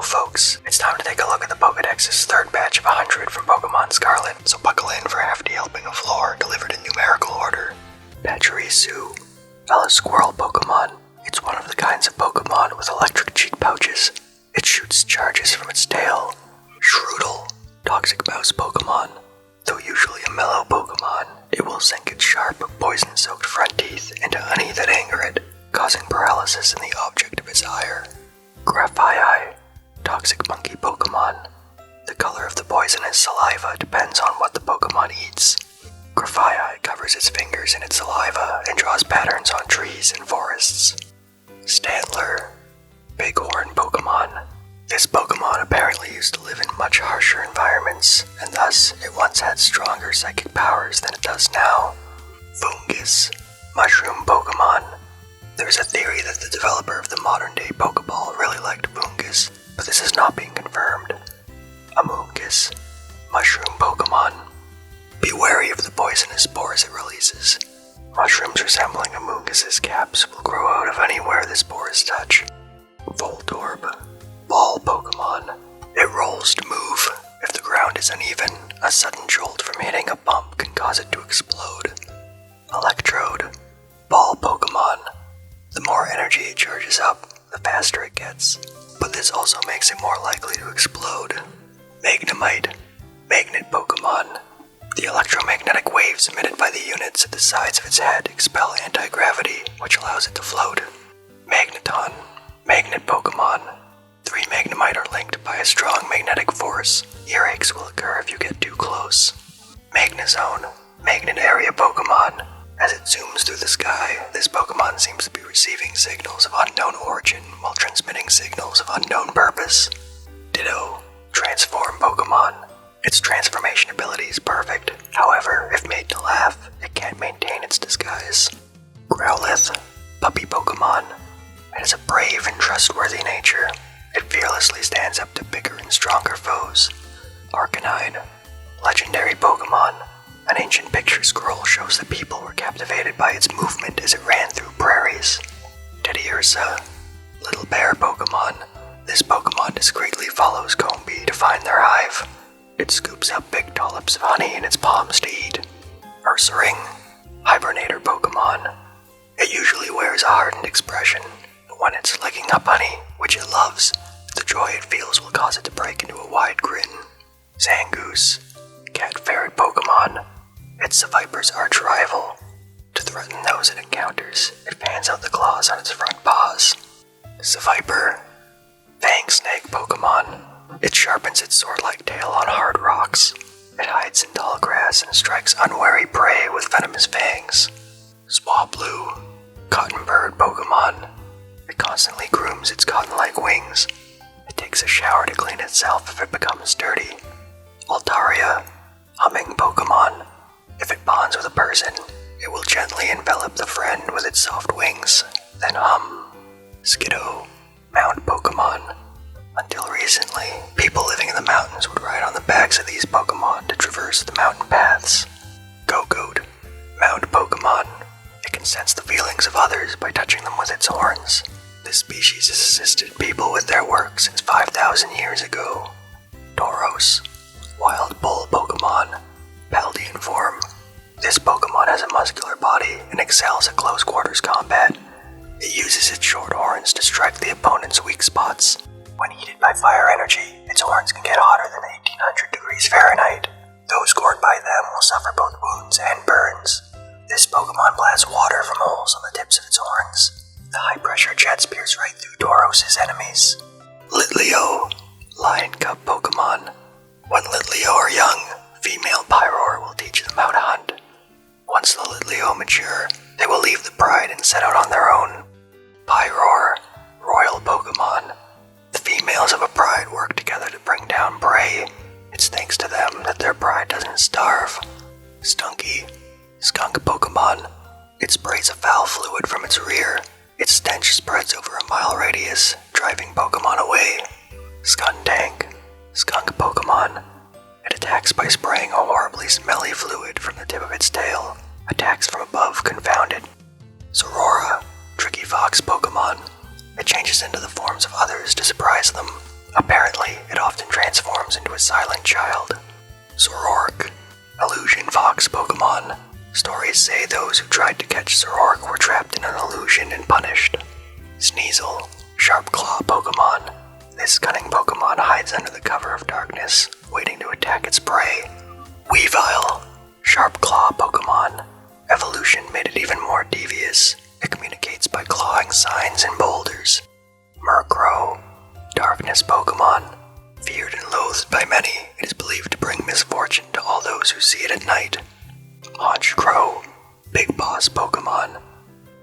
folks, it's time to take a look at the Pokédex's third batch of 100 from Pokémon Scarlet, so buckle in for a hefty helping of lore delivered in numerical order. Pachirisu, a squirrel Pokémon. It's one of the kinds of Pokémon with electric cheek pouches. It shoots charges from its tail. Shroodle, toxic mouse Pokémon. Though usually a mellow Pokémon, it will sink its sharp, poison-soaked front teeth into honey that anger it, causing paralysis in the object of its ire. Graphii, toxic monkey Pokémon. The color of the poisonous saliva depends on what the Pokémon eats. Graphii covers its fingers in its saliva and draws patterns on trees and forests. Stantler, bighorn Pokémon. This Pokémon apparently used to live in much harsher environments, and thus it once had stronger psychic powers than it does now. Fungus, mushroom Pokémon. There's a theory that the developer of the modern-day Pokeball really liked Fungus, but this is not being confirmed. Amoonguss, mushroom Pokémon. Be wary of the poisonous spores it releases. Mushrooms resembling Amoonguss's caps will grow out of anywhere the spores touch. Voltorb, ball Pokémon. It rolls to move. If the ground is uneven, a sudden jolt from hitting a bump can cause it to explode. Electrode, ball Pokémon. The more energy it charges up, the faster it gets, but this also makes it more likely to explode. Magnemite, magnet Pokémon. The electromagnetic waves emitted by the units at the sides of its head expel anti-gravity, which allows it to float. Magneton, magnet Pokémon. 3 Magnemite are linked by a strong magnetic force. Earaches will occur if you get too close. Magnezone, magnet area Pokémon. As it zooms through the sky, this Pokémon seems to be receiving signals of unknown origin while transmitting signals of unknown purpose. Ditto, transform Pokémon. Its transformation ability is perfect. However, if made to laugh, it can't maintain its disguise. Growlithe, puppy Pokémon. It has a brave and trustworthy nature. It fearlessly stands up to bigger and stronger foes. Arcanine, legendary Pokémon. An ancient picture scroll shows that people were captivated by its movement as it ran through prairies. Teddiursa, little bear Pokémon. This Pokémon discreetly follows Combee to find their hive. It scoops up big dollops of honey in its palms to eat. Ursaring, hibernator Pokémon. It usually wears a hardened expression, but when it's licking up honey, which it loves, the joy it feels will cause it to break into a wide grin. Zangoose, cat ferret Pokémon. It's the viper's arch rival. To threaten those it encounters, it fans out the claws on its front paws. Viper, fang snake Pokémon. It sharpens its sword-like tail on hard rocks. It hides in tall grass and strikes unwary prey with venomous fangs. Swablu, cotton bird Pokémon. It constantly grooms its cotton-like wings. It takes a shower to clean itself if it becomes dirty. Altaria, humming Pokémon. If it bonds with a person, it will gently envelop the friend with its soft wings, then hum. Skiddo, mound Pokémon. Until recently, people living in the mountains would ride on the backs of these Pokémon to traverse the mountain paths. Gogoat, mound Pokémon. It can sense the feelings of others by touching them with its horns. This species has assisted people with their work since 5,000 years ago. Tauros, wild bull Pokémon. Paldean form. This Pokémon has a muscular body and excels at close quarters combat. It uses its short horns to strike the opponent's weak spots. When heated by fire energy, its horns can get hotter than 1800 degrees Fahrenheit. Those gored by them will suffer both wounds and burns. This Pokémon blasts water from holes on the tips of its horns. The high-pressure jets pierce right through Tauros' enemies. Litleo, lion cub Pokémon. When Litleo are young, female Pyroar will teach them how to hunt. Once the Litleo mature, they will leave the pride and set out on their own. Pyroar, royal Pokémon. The females of a pride work together to bring down prey. It's thanks to them that their pride doesn't starve. Stunky, skunk Pokémon. It sprays a foul fluid from its rear. Its stench spreads over a mile radius, driving Pokémon away. Skuntank, skunk Pokémon. It attacks by spraying a horribly smelly fluid from the tip of its tail. Attacks from above confounded. Zorora, tricky fox Pokémon. It changes into the forms of others to surprise them. Apparently child. Zoroark, illusion fox Pokemon. Stories say those who tried to catch Zoroark were trapped in an illusion and punished. Sneasel, sharp claw Pokemon. This cunning Pokemon hides under the cover of darkness, waiting to attack its prey. Weavile, sharp claw Pokemon. Evolution made it even more devious. It communicates by clawing signs and boulders. Murkrow, darkness Pokemon. Feared and loathed by many, it is believed to bring misfortune to all those who see it at night. Honchkrow, big boss Pokemon.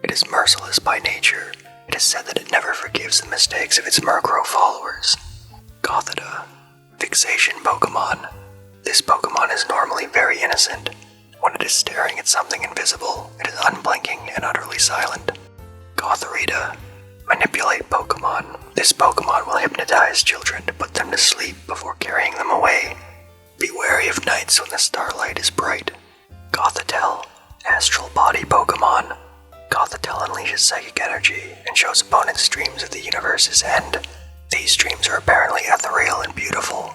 It is merciless by nature. It is said that it never forgives the mistakes of its Murkrow followers. Gothita, fixation Pokemon. This Pokemon is normally very innocent. When it is staring at something invisible, it is unblinking and utterly silent. Gothorita, manipulate Pokemon. This Pokemon will hypnotize children to put them to sleep before carrying them away. Be wary of nights when the starlight is bright. Gothitelle, astral body Pokemon. Gothitelle unleashes psychic energy and shows opponents dreams of the universe's end. These dreams are apparently ethereal and beautiful.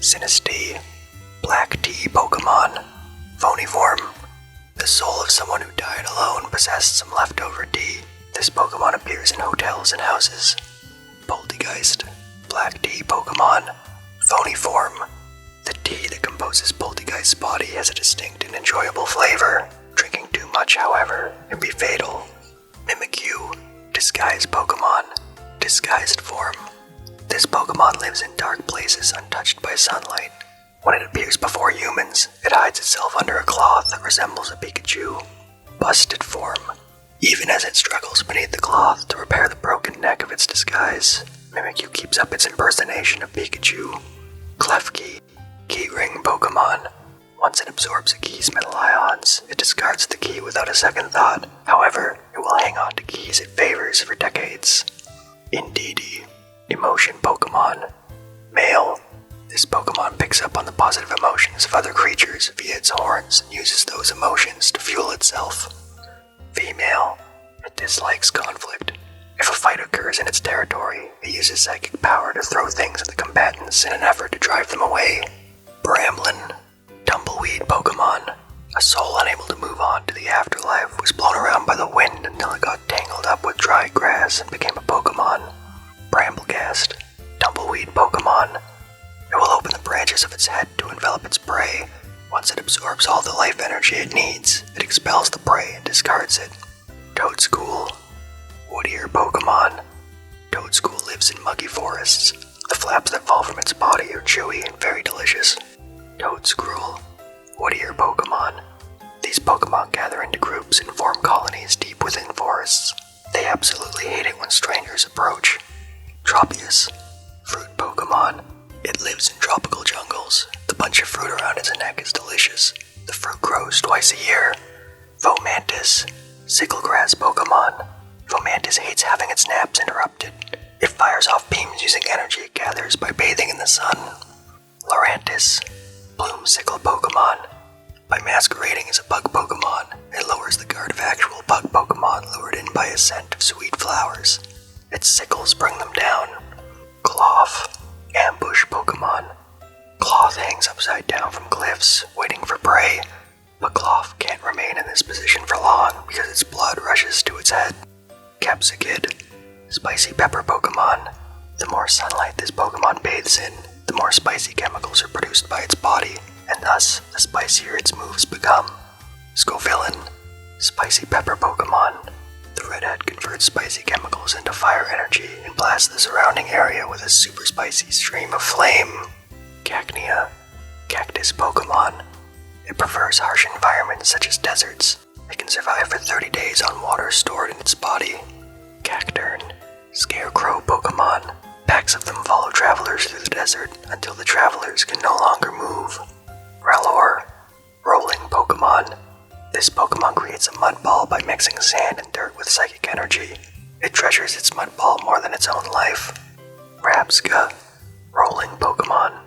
Sinistea, black tea Pokemon. Phoniform, the soul of someone who died alone possessed some leftover tea. This Pokemon appears in hotels and houses. Poltegeist, black tea Pokemon. Phoniform, the tea that composes Poltegeist's body has a distinct and enjoyable flavor. Drinking too much, however, can be fatal. Mimikyu, disguised Pokemon. Disguised form. This Pokemon lives in dark places untouched by sunlight. When it appears before humans, it hides itself under a cloth that resembles a Pikachu. Busted form. Even as it struggles beneath the cloth to repair the broken neck of its disguise, Mimikyu keeps up its impersonation of Pikachu. Klefki, keyring Pokemon. Once it absorbs a key's metal ions, it discards the key without a second thought. However, it will hang on to keys it favors for decades. Indeedee, emotion Pokemon. Male. This Pokemon picks up on the positive emotions of other creatures via its horns and uses those emotions to fuel itself. Female. It dislikes conflict. If a fight occurs in its territory, it uses psychic power to throw things at the combatants in an effort to drive them away. Bramblin, tumbleweed Pokemon. A soul unable to move on to the afterlife was blown around by the wind until it got tangled up with dry grass and became a Pokemon. Bramblegast, tumbleweed Pokemon. It will open the branches of its head to envelop its prey. Once it absorbs all the life energy it needs, it expels the prey and discards it. Toadscool, wood-ear Pokemon. Toadscool lives in muggy forests. The flaps that fall from its body are chewy and very delicious. Toadscruel, wood-ear Pokemon. These Pokemon gather into groups and form colonies deep within forests. They absolutely hate it when strangers approach. Tropius, fruit Pokemon. It lives in tropical jungles. The bunch of fruit around its neck is delicious. The fruit grows twice a year. Fomantis, sicklegrass Pokemon. Fomantis hates having its naps interrupted. It fires off beams using energy it gathers by bathing in the sun. Lurantis, bloomsicle Pokemon. By masquerading as a bug Pokemon, it lowers the guard of actual bug Pokemon lured in by a scent of sweet flowers. Its sickles bring them down. Cloth, ambush Pokemon. Cloth hangs upside down from cliffs, waiting for prey, but Cloth can't remain in this position for long because its blood rushes to its head. Capsicid, spicy pepper Pokemon. The more sunlight this Pokemon bathes in, the more spicy chemicals are produced by its body, and thus, the spicier its moves become. Scovillain, spicy pepper Pokemon. The redhead converts spicy chemicals into fire energy and blasts the surrounding area with a super spicy stream of flame. Cacnea, cactus Pokemon. It prefers harsh environments such as deserts. It can survive for 30 days on water stored in its body. Cacturn, scarecrow Pokemon. Packs of them follow travelers through the desert until the travelers can no longer move. Rellor, rolling Pokemon. This Pokemon creates a mud ball by mixing sand and dirt with psychic energy. It treasures its mud ball more than its own life. Rabsca, rolling Pokemon.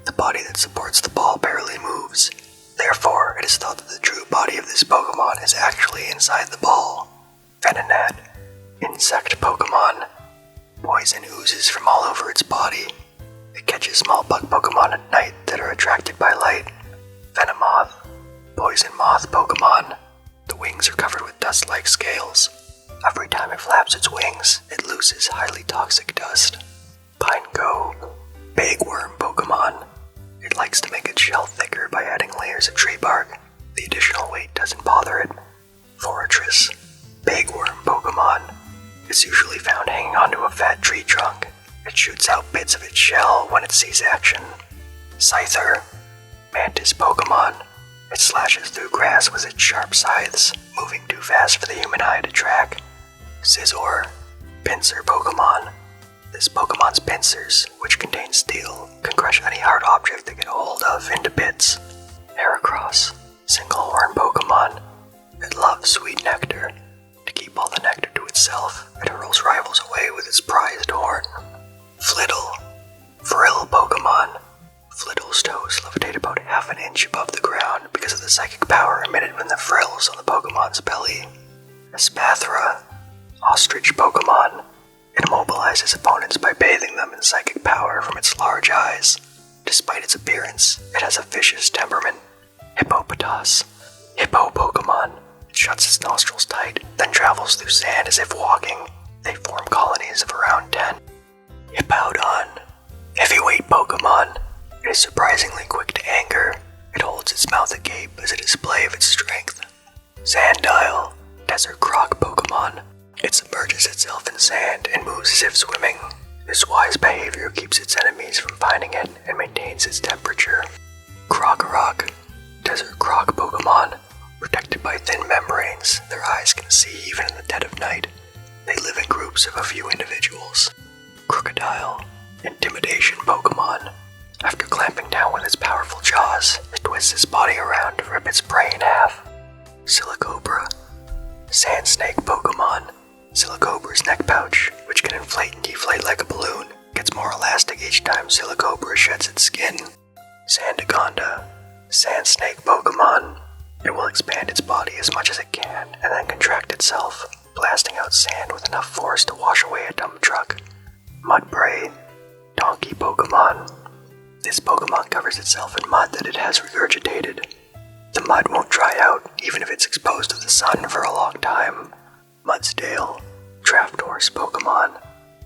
The body that supports the ball barely moves. Therefore, it is thought that the true body of this Pokemon is actually inside the ball. Venonat, insect Pokemon. Poison oozes from all over its body. It catches small bug Pokemon at night that are moth Pokémon. The wings are covered with dust-like scales. Every time it flaps its wings, it loses highly toxic dust. Pineco, bagworm Pokémon. It likes to make its shell thicker by adding layers of tree bark. The additional weight doesn't bother it. Fortress, bagworm Pokémon. It's usually found hanging onto a fat tree trunk. It shoots out bits of its shell when it sees action. Scyther, mantis Pokémon. It slashes through grass with its sharp scythes, moving too fast for the human eye to track. Scizor, pincer Pokémon. This Pokémon's pincers, which contain steel, can crush any hard object they get a hold of into bits. Heracross, single-horn Pokémon. It loves sweet nectar. To keep all the nectar to itself, it hurls rivals away with its prized horn. Flittle, frill Pokémon. Flittle's toes levitate about half an inch above the ground because of the psychic power emitted from the frills on the Pokémon's belly. Espathra, ostrich Pokémon. It immobilizes opponents by bathing them in psychic power from its large eyes. Despite its appearance, it has a vicious temperament. Hippopotas, hippo Pokémon. It shuts its nostrils tight, then travels through sand as if walking. They form colonies of around 10. Hippowdon, heavyweight Pokémon. It is surprisingly quick to anger. It holds its mouth agape as a display of its strength. Sandile, desert croc Pokémon. It submerges itself in sand and moves as if swimming. This wise behavior keeps its enemies from finding it and maintains its temperature. Krokorok, desert croc Pokémon. Protected by thin membranes, their eyes can see even in the dead of night. They live in groups of a few individuals. Crocodile, intimidation Pokémon. After clamping down with its powerful jaws, it twists its body around to rip its prey in half. Silicobra, sand snake Pokémon. Silicobra's neck pouch, which can inflate and deflate like a balloon, gets more elastic each time Silicobra sheds its skin. Sandaconda, sand snake Pokémon. It will expand its body as much as it can and then contract itself, blasting out sand with enough force to wash away a dump truck. Mudbray, donkey Pokémon. This Pokémon covers itself in mud that it has regurgitated. The mud won't dry out even if it's exposed to the sun for a long time. Mudsdale, draft horse Pokémon.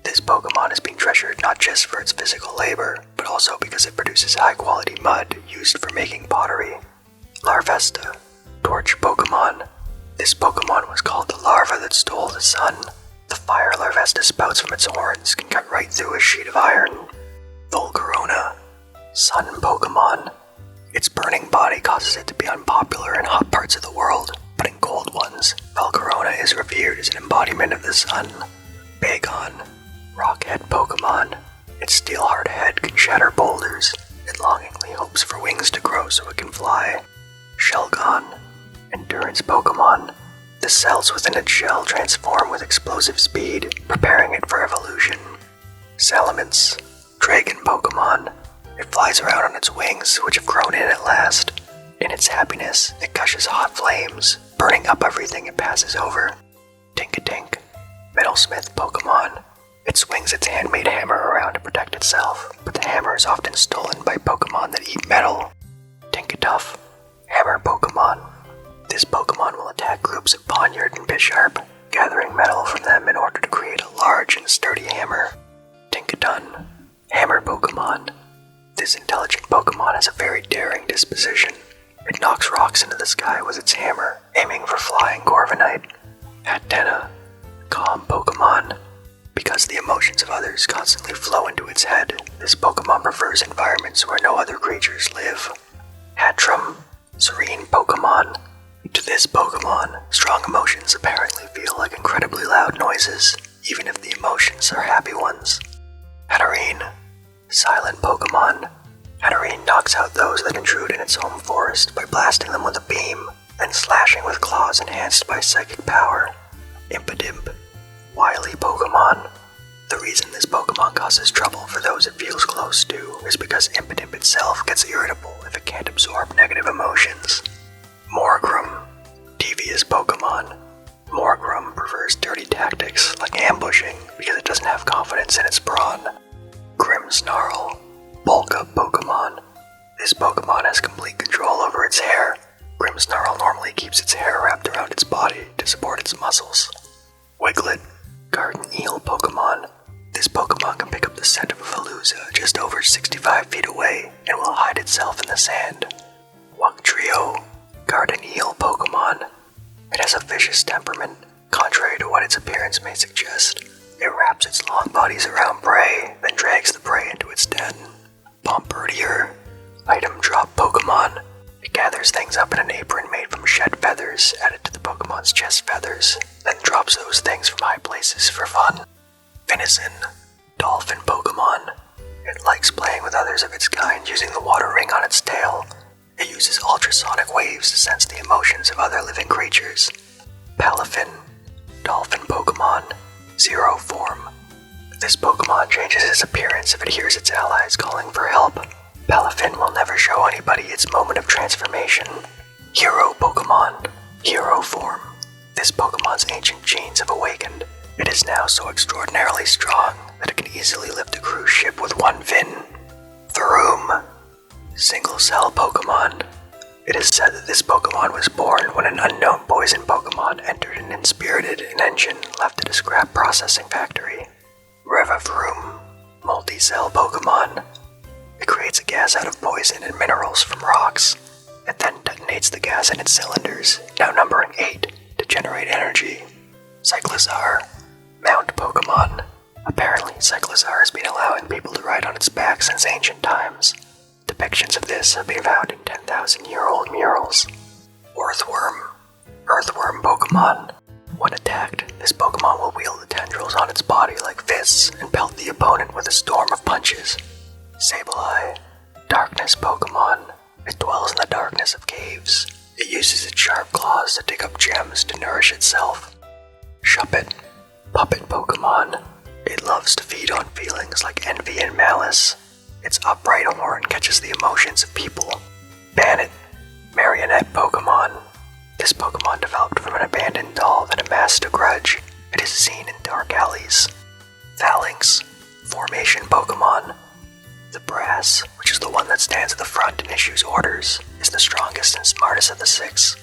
This Pokémon is being treasured not just for its physical labor, but also because it produces high-quality mud used for making pottery. Larvesta, torch Pokémon. This Pokémon was called the larva that stole the sun. The fire Larvesta spouts from its horns can cut right through a sheet of iron. Volcarona, sun Pokémon. Its burning body causes it to be unpopular in hot parts of the world, but in cold ones, Volcarona is revered as an embodiment of the sun. Bagon, rockhead Pokémon. Its steel-hard head can shatter boulders. It longingly hopes for wings to grow so it can fly. Shelgon, endurance Pokémon. The cells within its shell transform with explosive speed, preparing it for evolution. Salamence, dragon Pokémon. It flies around on its wings, which have grown in at last. In its happiness, it gushes hot flames, burning up everything it passes over. Tinkatink, metalsmith Pokémon. It swings its handmade hammer around to protect itself, but the hammer is often stolen by Pokémon that eat metal. Tinkatuff, hammer Pokémon. This Pokémon will attack groups of Ponyard and Bisharp, gathering metal from them in order to create a large and sturdy hammer. Tinkatun, hammer Pokémon. This intelligent Pokémon has a very daring disposition. It knocks rocks into the sky with its hammer, aiming for flying Corviknight. Hatena, calm Pokémon. Because the emotions of others constantly flow into its head, this Pokémon prefers environments where no other creatures live. Hatchram, serene Pokémon. To this Pokémon, strong emotions apparently feel like incredibly loud noises, even if the emotions are happy ones. Hatterene, silent Pokémon. Hatterene knocks out those that intrude in its home forest by blasting them with a beam, then slashing with claws enhanced by psychic power. Impidimp, wily Pokémon. The reason this Pokémon causes trouble for those it feels close to is because Impidimp itself gets irritable if it can't absorb negative emotions. Morgrem, devious Pokémon. Morgrem prefers dirty tactics like ambushing because it doesn't have confidence in its brawn. Grimmsnarl, bulk up Pokémon. This Pokémon has complete control over its hair. Grimmsnarl normally keeps its hair wrapped around its body to support its muscles. Wiglet, garden eel Pokemon. This Pokemon can pick up the scent of a Veluza just over 65 feet away and will hide itself in the sand. Wugtrio, garden eel Pokemon. It has a vicious temperament, contrary to what its appearance may suggest. It wraps its long bodies around prey, then drags the prey into its den. Bombirdier, item drop Pokemon. It gathers things up in an apron made from shed feathers added to the Pokemon's chest feathers, then drops those things from high places for fun. Venison, dolphin Pokemon. It likes playing with others of its kind using the water ring on its tail. It uses ultrasonic waves to sense the emotions of other living creatures. Palafin, dolphin Pokemon. Zero form. This Pokemon changes its appearance if it hears its allies calling for help. Palafin will never show anybody its moment of transformation. Hero Pokemon. Hero form. This Pokemon's ancient genes have awakened. It is now so extraordinarily strong that it can easily lift a cruise ship with one fin. Throom. Single cell Pokemon. It is said that this Pokemon was born when an unknown poison Pokemon entered and inspirited an engine left at a scrap processing factory. Revavroom, multi-cell Pokemon. It creates a gas out of poison and minerals from rocks. It then detonates the gas in its cylinders, now numbering 8, to generate energy. Cyclizar, mount Pokemon. Apparently, Cyclizar has been allowing people to ride on its back since ancient times. Depictions of this have been found in 10,000-year-old murals. Earthworm Pokemon. When attacked, this Pokemon will wield the tendrils on its body like fists and pelt the opponent with a storm of punches. Sableye, darkness Pokemon. It dwells in the darkness of caves. It uses its sharp claws to dig up gems to nourish itself. Shuppet, puppet Pokemon. It loves to feed on feelings like envy and malice. Its upright horn catches the emotions of people. Bannet, marionette Pokemon. This Pokemon developed from an abandoned doll that amassed a grudge. It is seen in dark alleys. Falinks, formation Pokemon. The brass, which is the one that stands at the front and issues orders, is the strongest and smartest of the 6.